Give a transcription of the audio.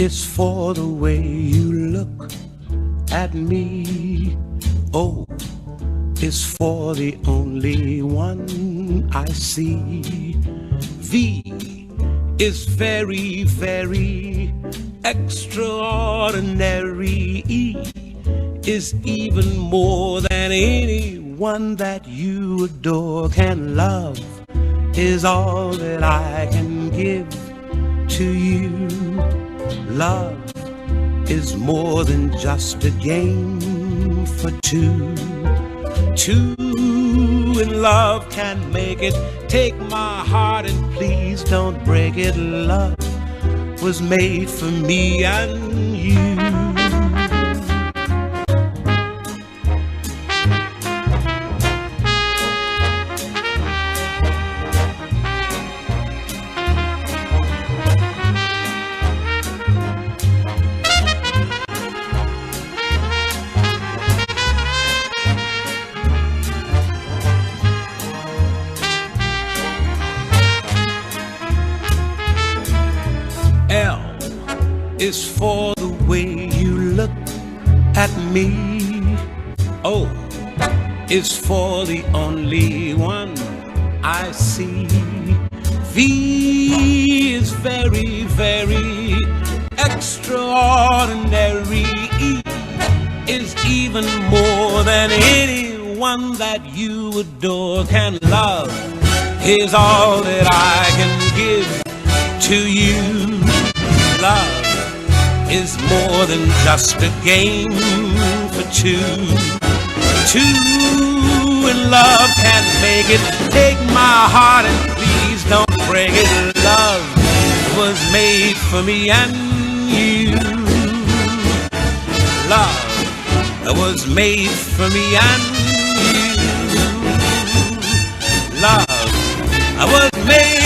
It's for the way you look at me. O is for the only one I see. V is very, very extraordinary. E is even more than anyone that you adore can love. Is all that I can give to you. Love is more than just a game for two. Two in love can make it. Take my heart and please don't break it. Love was made for me and you. L is for the way you look at me. O is for the only one I see. V is very, very extraordinary. E is even more than anyone that you adore can love. Is all that I can give to you. Love is more than just a game for two. Two in love can make it. Take my heart and please don't break it. Love was made for me and you. Love was made for me and you. Love was made